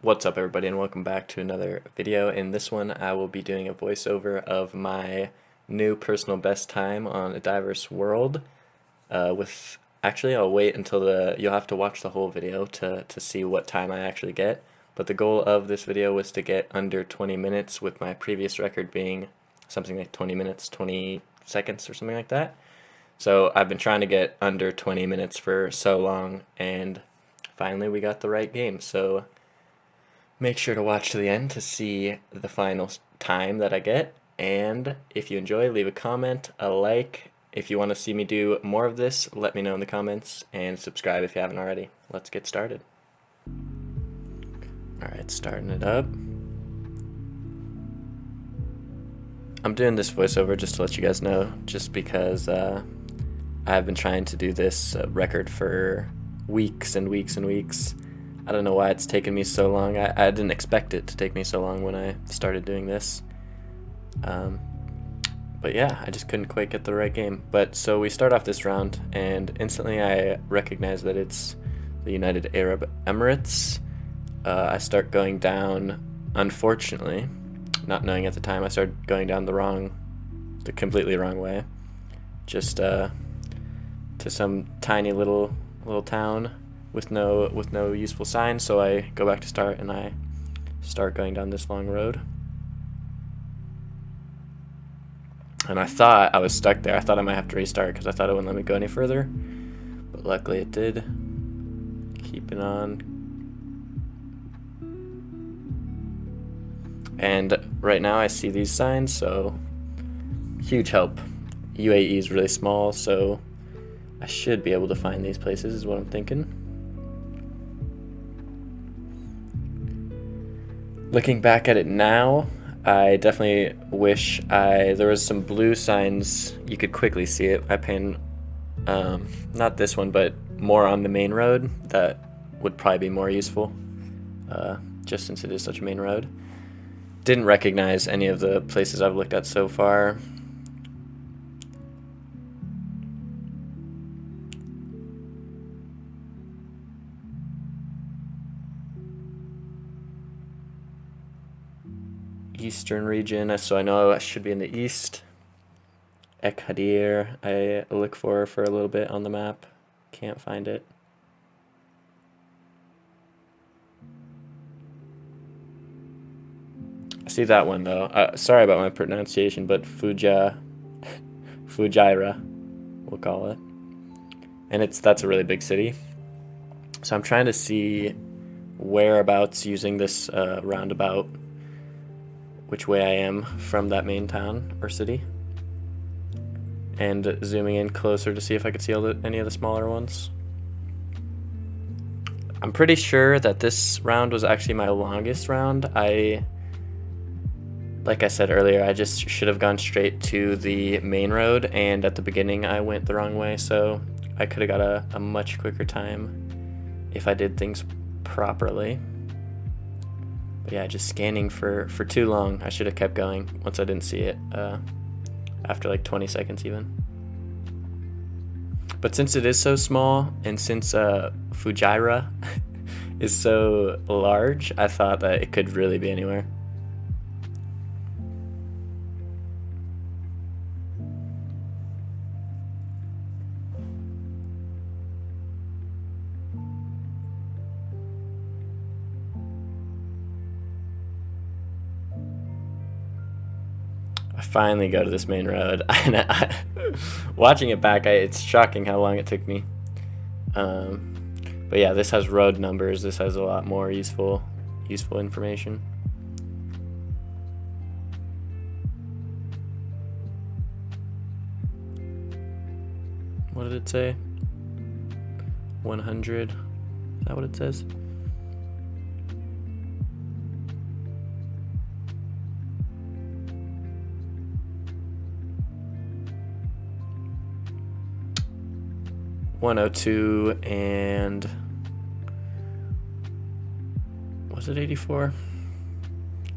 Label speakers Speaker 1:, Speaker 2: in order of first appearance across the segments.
Speaker 1: What's up everybody and welcome back to another video. In this one I will be doing a voiceover of my new personal best time on A Diverse World. Actually I'll wait until you'll have to watch the whole video to see what time I actually get. But the goal of this video was to get under 20 minutes, with my previous record being something like 20 minutes, 20 seconds or something like that. So I've been trying to get under 20 minutes for so long, and finally we got the right game. So make sure to watch to the end to see the final time that I get. And if you enjoy, leave a comment, a like. If you want to see me do more of this, let me know in the comments, and subscribe if you haven't already. Let's get started. Alright, starting it up. I'm doing this voiceover just to let you guys know, just because I've been trying to do this record for weeks and weeks and weeks. I don't know why it's taken me so long. I didn't expect it to take me so long when I started doing this. But yeah, I just couldn't quite get the right game. But so we start off this round, and instantly I recognize that it's the United Arab Emirates. I start going down, unfortunately, not knowing at the time, I started going down the completely wrong way. Just to some tiny little town with no useful signs. So I go back to start, and I start going down this long road. And I thought I was stuck there. I thought I might have to restart because I thought it wouldn't let me go any further. But luckily it did. Keeping on. And right now I see these signs, so huge help. UAE is really small, so I should be able to find these places, is what I'm thinking. Looking back at it now, I definitely wish there was some blue signs. You could quickly see it. I pin, not this one, but more on the main road. That would probably be more useful, just since it is such a main road. Didn't recognize any of the places I've looked at so far. Eastern region, so I know I should be in the east. Ek Hadir, I look for a little bit on the map. Can't find it. I see that one though. Sorry about my pronunciation, but Fujairah, we'll call it. And that's a really big city. So I'm trying to see whereabouts using this roundabout, which way I am from that main town or city, and zooming in closer to see if I could see any of the smaller ones. I'm pretty sure that this round was actually my longest round. Like I said earlier, I just should have gone straight to the main road, and at the beginning I went the wrong way, so I could have got a much quicker time if I did things properly. But yeah, just scanning for too long. I should have kept going once I didn't see it, after like 20 seconds even. But since it is so small, and since Fujairah is so large, I thought that it could really be anywhere. I finally go to this main road, and watching it back, it's shocking how long it took me. But yeah, this has road numbers. This has a lot more useful information. What did it say? 100. Is that what it says? $102 and was it 84?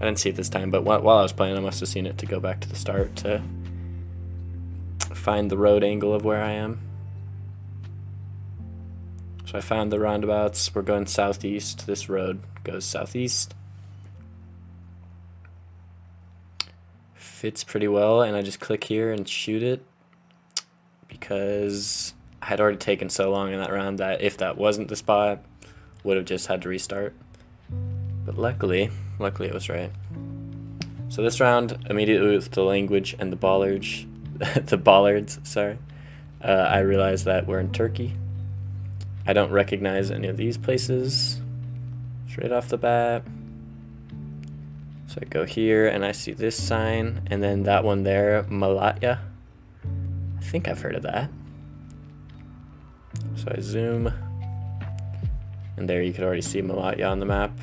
Speaker 1: I didn't see it this time, but while I was playing I must have seen it to go back to the start to find the road angle of where I am. So So I found the roundabouts. We're going southeast. This road goes southeast. Fits pretty well, and I just click here and shoot it because I had already taken so long in that round that if that wasn't the spot, would have just had to restart. But luckily it was right. So this round, immediately with the language and the bollards, I realized that we're in Turkey. I don't recognize any of these places straight off the bat. So I go here and I see this sign, and then that one there, Malatya. I think I've heard of that. So I zoom, and there you can already see Malatya on the map.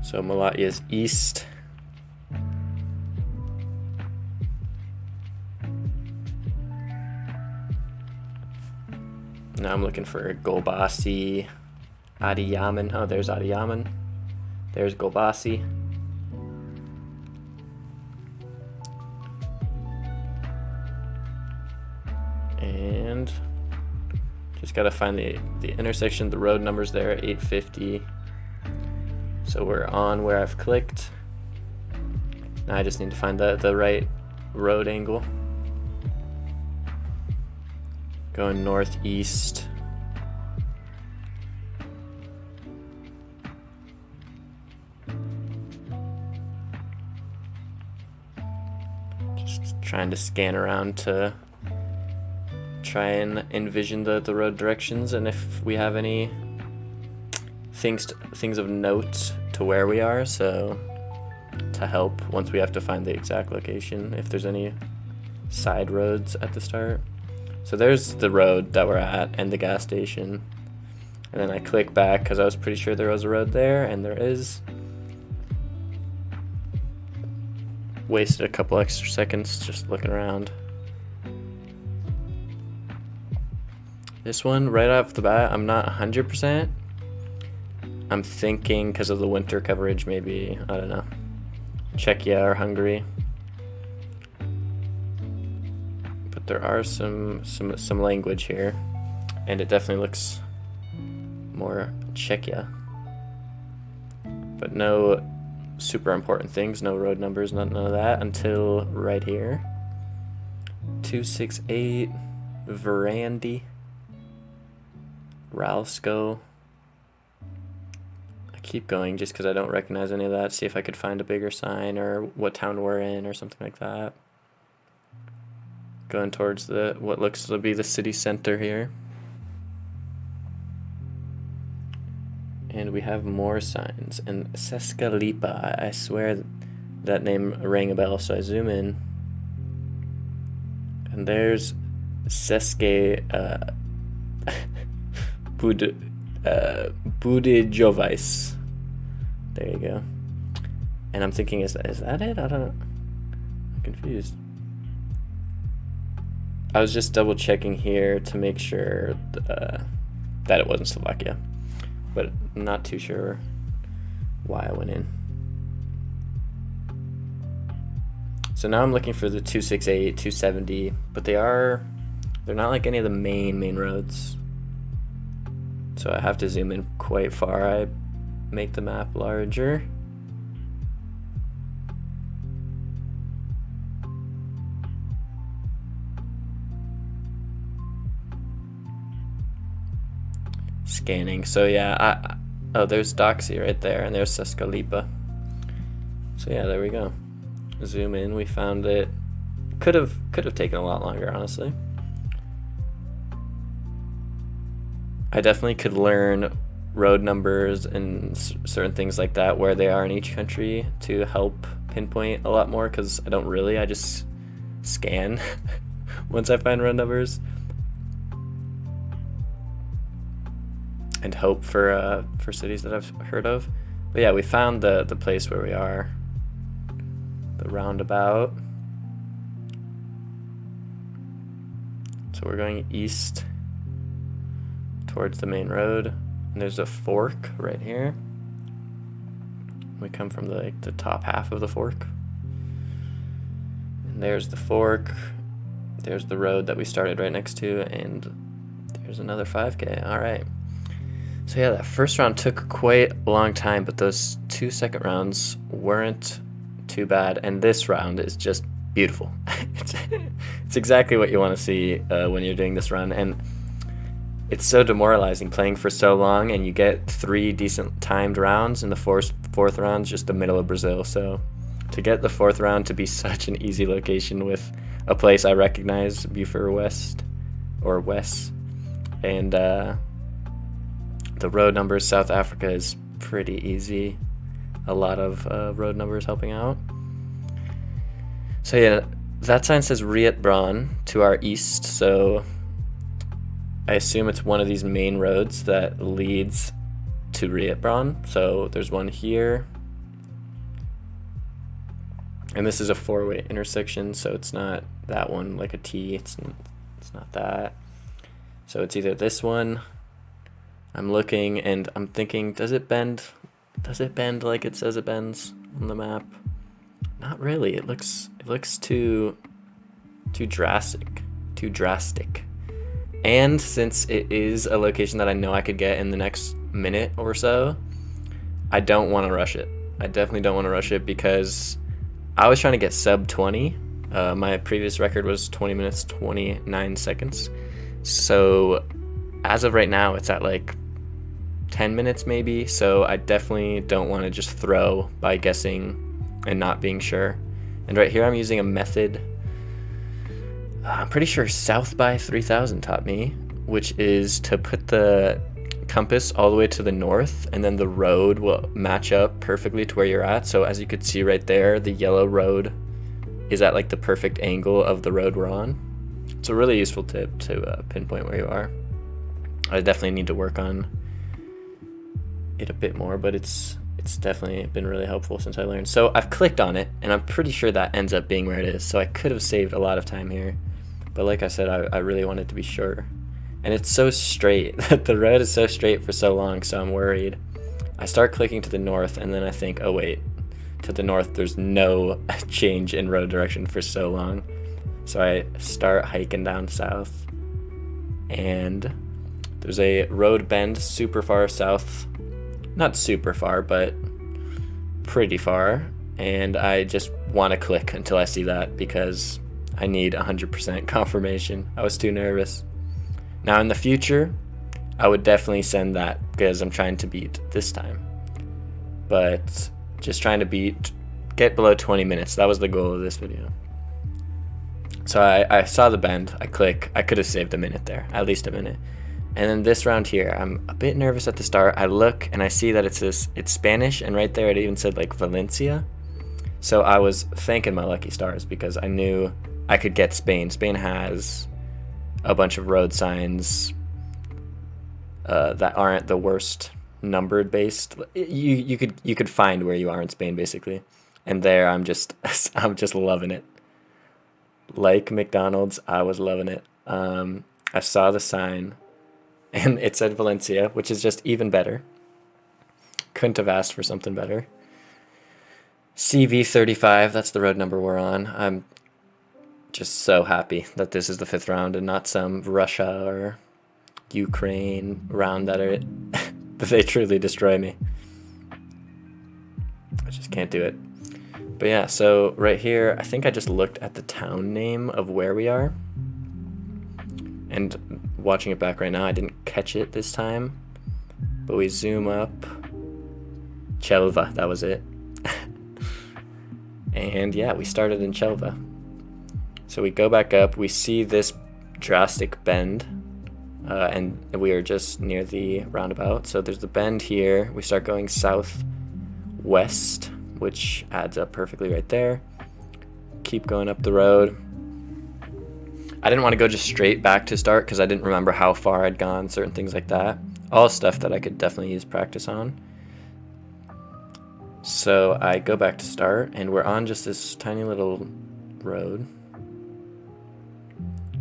Speaker 1: So Malatya is east. Now I'm looking for Golbasi, Adiyaman. Oh, there's Adiyaman. There's Golbasi. And just gotta find the intersection. The road number's there at 850. So we're on where I've clicked. Now I just need to find the right road angle. Going northeast. Just trying to scan around to try and envision the road directions, and if we have any things of note to where we are, so to help once we have to find the exact location, if there's any side roads at the start. So there's the road that we're at and the gas station, and then I click back because I was pretty sure there was a road there, and there is. Wasted a couple extra seconds just looking around. This one, right off the bat, I'm not 100%. I'm thinking because of the winter coverage, maybe, I don't know, Czechia or Hungary. But there are some language here, and it definitely looks more Czechia. But no super important things, no road numbers, none of that until right here. 268 Verandi, Ralsko. I keep going just because I don't recognize any of that. See if I could find a bigger sign or what town we're in or something like that. Going towards what looks to be the city center here. And we have more signs. And Seskalipa, I swear that name rang a bell, so I zoom in. And there's Seske Budijovice. There you go. And I'm thinking, is that it? I don't know. I'm confused. I was just double checking here to make sure that it wasn't Slovakia, but I'm not too sure why I went in. So now I'm looking for the 268, 270, but they're not like any of the main roads. So I have to zoom in quite far. I make the map larger. Scanning. So yeah, oh, there's Doxy right there, and there's Seskalipa. So yeah, there we go. Zoom in. We found it. Could have taken a lot longer, honestly. I definitely could learn road numbers and certain things like that, where they are in each country, to help pinpoint a lot more, because I don't really. I just scan once I find road numbers. And hope for cities that I've heard of. But yeah, we found the place where we are. The roundabout. So we're going east towards the main road. And there's a fork right here. We come from the top half of the fork. And there's the fork. There's the road that we started right next to, and There's another 5K. All right. So yeah, that first round took quite a long time, but those 2 second rounds weren't too bad. And this round is just beautiful. it's exactly what you want to see when you're doing this run. And it's so demoralizing playing for so long, and you get 3 decent timed rounds, and the fourth round's just the middle of Brazil. So to get the 4th round to be such an easy location with a place I recognize, Beaufort West, or West, and the road numbers, South Africa is pretty easy. A lot of road numbers helping out. So yeah, that sign says Rietbron to our east, so I assume it's one of these main roads that leads to Rietbron. So there's one here. And this is a 4-way intersection, so it's not that one like a T. It's not that. So it's either this one. I'm looking and I'm thinking, does it bend? Does it bend like it says it bends on the map? Not really. It looks too drastic. Too drastic. And since it is a location that I know I could get in the next minute or so, I don't want to rush it. I definitely don't want to rush it because I was trying to get sub 20. My previous record was 20 minutes, 29 seconds. So as of right now, it's at like 10 minutes maybe. So I definitely don't want to just throw by guessing and not being sure. And right here, I'm using a method I'm pretty sure South by 3000 taught me, which is to put the compass all the way to the north, and then the road will match up perfectly to where you're at. So as you could see right there, the yellow road is at like the perfect angle of the road we're on. It's a really useful tip to pinpoint where you are. I definitely need to work on it a bit more, but it's definitely been really helpful since I learned. So I've clicked on it, and I'm pretty sure that ends up being where it is. So I could have saved a lot of time here. But like I said, I really wanted to be sure. And it's so straight. The road is so straight for so long, so I'm worried. I start clicking to the north, and then I think, oh wait, to the north there's no change in road direction for so long. So I start hiking down south, and there's a road bend super far south. Not super far, but pretty far. And I just want to click until I see that because I need 100% confirmation. I was too nervous. Now in the future, I would definitely send that because I'm trying to beat this time. But just trying to get below 20 minutes. That was the goal of this video. So I saw the bend, I click, I could have saved a minute there, at least a minute. And then this round here, I'm a bit nervous at the start. I look and I see that it's Spanish, and right there it even said like Valencia. So I was thanking my lucky stars because I knew I could get Spain. Spain has a bunch of road signs that aren't the worst numbered based. You could find where you are in Spain basically. And there I'm just loving it. Like McDonald's, I was loving it. I saw the sign and it said Valencia, which is just even better. Couldn't have asked for something better. CV35, that's the road number we're on. I'm just so happy that this is the 5th round and not some Russia or Ukraine round that they truly destroy me. I just can't do it. But yeah, so right here, I think I just looked at the town name of where we are. And watching it back right now, I didn't catch it this time. But we zoom up. Chelva, that was it. And yeah, we started in Chelva. So we go back up, we see this drastic bend. And we are just near the roundabout. So there's the bend here. We start going southwest, which adds up perfectly right there. Keep going up the road. I didn't want to go just straight back to start because I didn't remember how far I'd gone, certain things like that. All stuff that I could definitely use practice on. So I go back to start, and we're on just this tiny little road.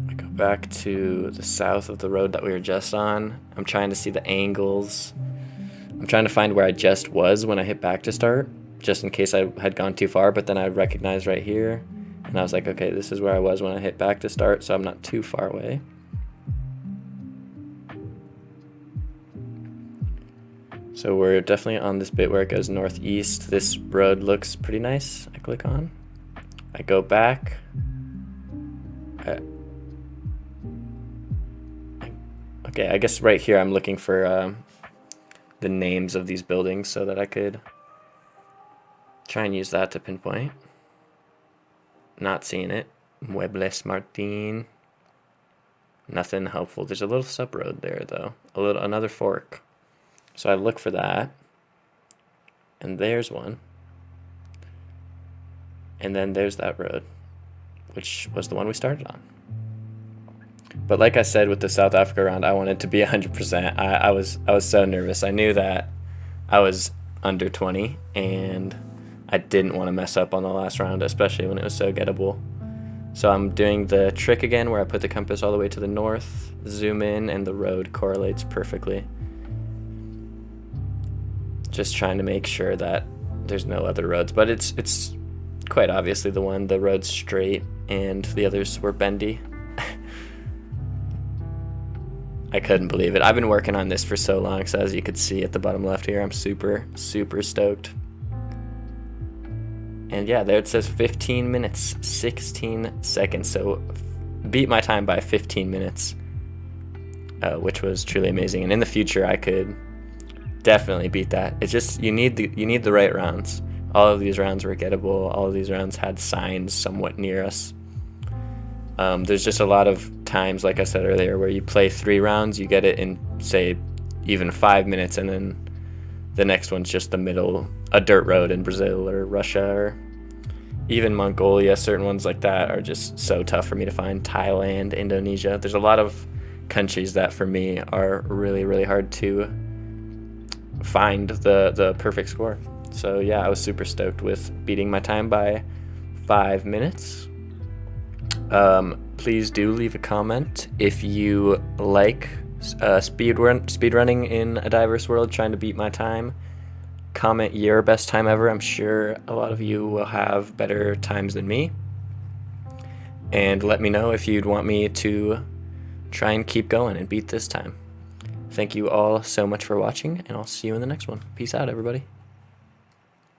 Speaker 1: I go back to the south of the road that we were just on. I'm trying to see the angles. I'm trying to find where I just was when I hit back to start, just in case I had gone too far, but then I recognized right here, and I was like, okay, this is where I was when I hit back to start, so I'm not too far away. So we're definitely on this bit where it goes northeast. This road looks pretty nice. I click on. I go back. Okay, I guess right here I'm looking for the names of these buildings so that I could try and use that to pinpoint. Not seeing it. Muebles Martin. Nothing helpful. There's a little sub road there though. Another fork. So I look for that. And there's one. And then there's that road, which was the one we started on. But like I said with the South Africa round, I wanted to be 100%. I was so nervous. I knew that I was under 20 and I didn't want to mess up on the last round, especially when it was so gettable. So I'm doing the trick again where I put the compass all the way to the north, zoom in, and the road correlates perfectly. Just trying to make sure that there's no other roads, but it's quite obviously the one. The road's straight and the others were bendy. I couldn't believe it. I've been working on this for so long, so as you could see at the bottom left here, I'm super stoked. And yeah, there it says 15 minutes, 16 seconds. So beat my time by 15 minutes, which was truly amazing. And in the future, I could definitely beat that. It's just you need the right rounds. All of these rounds were gettable. All of these rounds had signs somewhat near us. There's just a lot of times, like I said earlier, where you play 3 rounds, you get it in, say, even 5 minutes, and then the next one's just the middle, a dirt road in Brazil or Russia or even Mongolia. Certain ones like that are just so tough for me to find. Thailand, Indonesia. There's a lot of countries that for me are really hard to find the perfect score. So yeah, I was super stoked with beating my time by 5 minutes. Please do leave a comment if you like speedrunning in a diverse world, trying to beat my time. Comment your best time ever. I'm sure a lot of you will have better times than me. And let me know if you'd want me to try and keep going and beat this time. Thank you all so much for watching, and I'll see you in the next one. Peace out, everybody.